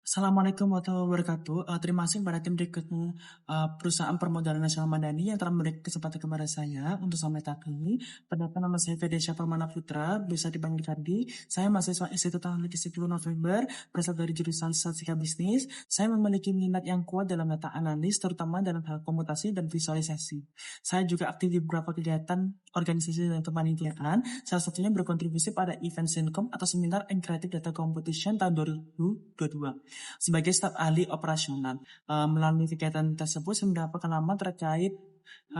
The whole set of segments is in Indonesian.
Assalamualaikum warahmatullahi wabarakatuh. Terima kasih kepada tim rekrutmen perusahaan permodalan nasional Madani yang telah memberikan kesempatan kepada saya untuk sampaikan ini. Perkenalkan, nama saya Fedesya Permana Putra, bisa dipanggil Fadi. Saya mahasiswa Institut Teknologi 10 November, berasal dari jurusan Statistika Bisnis. Saya memiliki minat yang kuat dalam data analis, terutama dalam hal komputasi dan visualisasi. Saya juga aktif di beberapa kegiatan organisasi dan kepanitiaan, salah satunya berkontribusi pada event Sincom atau Seminar and Creative Data Competition tahun 2022. Sebagai staf ahli operasional. Melalui kegiatan tersebut saya mendapat pengalaman terkait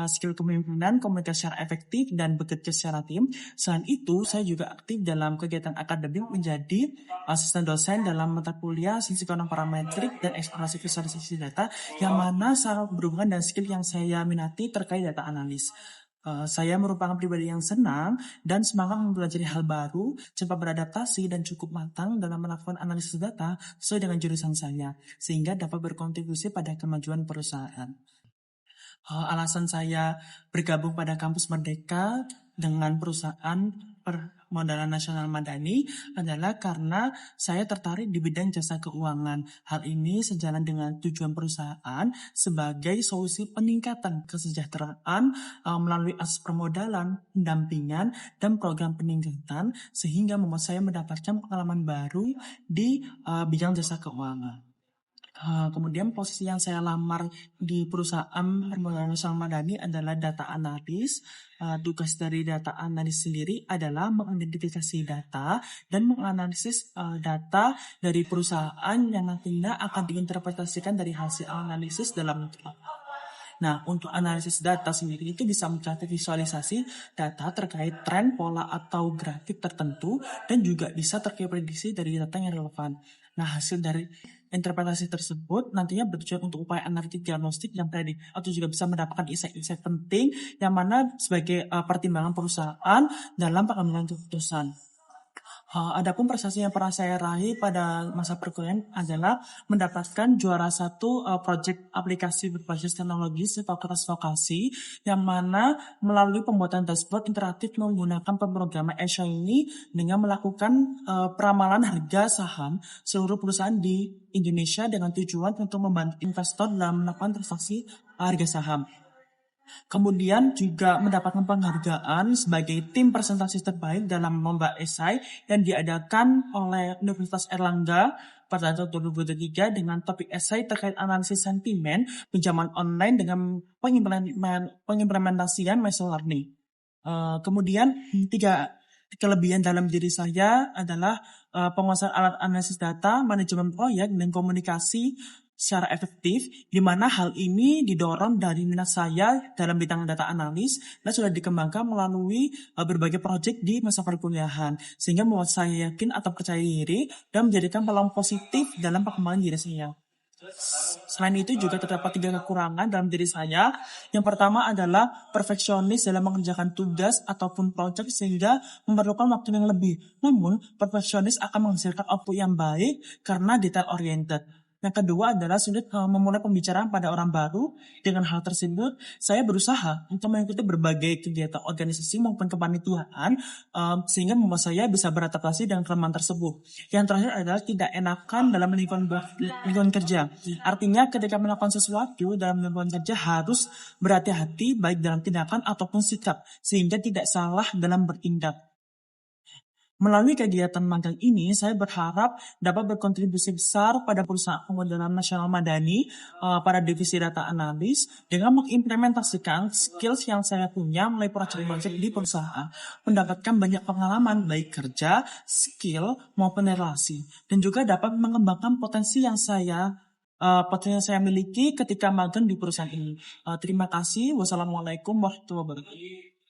skill kepemimpinan, komunikasi secara efektif, dan bekerja secara tim. Selain itu, saya juga aktif dalam kegiatan akademik menjadi asisten dosen dalam mata kuliah Psikonom Parametrik dan Eksplorasi Visualisasi Data, yang mana sangat berhubungan dengan skill yang saya minati terkait data analis. Saya merupakan pribadi yang senang dan semangat mempelajari hal baru, cepat beradaptasi, dan cukup matang dalam melakukan analisis data sesuai dengan jurusan saya, sehingga dapat berkontribusi pada kemajuan perusahaan. Alasan saya bergabung pada Kampus Merdeka dengan perusahaan permodalan nasional Madani adalah karena saya tertarik di bidang jasa keuangan. Hal ini sejalan dengan tujuan perusahaan sebagai solusi peningkatan kesejahteraan melalui akses permodalan, pendampingan, dan program peningkatan, sehingga membuat saya mendapatkan pengalaman baru di bidang jasa keuangan. Kemudian posisi yang saya lamar di perusahaan permodalan nasional Madani adalah data analis. Tugas dari data analis sendiri adalah mengidentifikasi data dan menganalisis data dari perusahaan yang nantinya akan diinterpretasikan dari hasil analisis dalam. Nah, untuk analisis data sendiri itu bisa mencatat visualisasi data terkait tren, pola, atau grafik tertentu, dan juga bisa terprediksi dari data yang relevan. Nah, hasil dari interpretasi tersebut nantinya bertujuan untuk upaya analitik, diagnostik, dan predik, atau juga bisa mendapatkan insight-insight penting yang mana sebagai pertimbangan perusahaan dalam pengambilan keputusan. Adapun prestasi yang pernah saya raih pada masa perkuliahan adalah mendapatkan juara satu proyek aplikasi berbasis teknologi Fakultas Vokasi, yang mana melalui pembuatan dashboard interaktif menggunakan pemrograman Azure ini dengan melakukan peramalan harga saham seluruh perusahaan di Indonesia dengan tujuan untuk membantu investor dalam melakukan transaksi harga saham. Kemudian juga mendapatkan penghargaan sebagai tim presentasi terbaik dalam lomba esai yang diadakan oleh Universitas Erlangga pada tahun 2023 dengan topik esai terkait analisis sentimen pinjaman online dengan pengimplementasian machine learning. Kemudian 3 kelebihan dalam diri saya adalah penguasaan alat analisis data, manajemen proyek, dan komunikasi secara efektif, di mana hal ini didorong dari minat saya dalam bidang data analis dan sudah dikembangkan melalui berbagai proyek di masa perkuliahan, sehingga membuat saya yakin atau percaya diri dan menjadikan peluang positif dalam perkembangan diri saya. Selain itu juga terdapat 3 kekurangan dalam diri saya. Yang pertama adalah perfeksionis dalam mengerjakan tugas ataupun proyek sehingga memerlukan waktu yang lebih. Namun, perfeksionis akan menghasilkan output yang baik karena detail oriented. Yang kedua adalah sulit memulai pembicaraan pada orang baru. Dengan hal tersebut, saya berusaha untuk mengikuti berbagai kegiatan organisasi maupun kepanitiaan sehingga membuat saya bisa beradaptasi dengan kelemahan tersebut. Yang terakhir adalah tidak enakan dalam lingkungan kerja. Artinya ketika melakukan sesuatu dalam lingkungan kerja harus berhati-hati baik dalam tindakan ataupun sikap sehingga tidak salah dalam bertindak. Melalui kegiatan magang ini, saya berharap dapat berkontribusi besar pada perusahaan permodalan nasional Madani pada divisi data analis dengan mengimplementasikan skills yang saya punya melalui proyek-proyek di perusahaan, mendapatkan banyak pengalaman baik kerja, skill maupun relasi, dan juga dapat mengembangkan potensi yang saya miliki ketika magang di perusahaan ini. Terima kasih. Wassalamualaikum warahmatullahi wabarakatuh.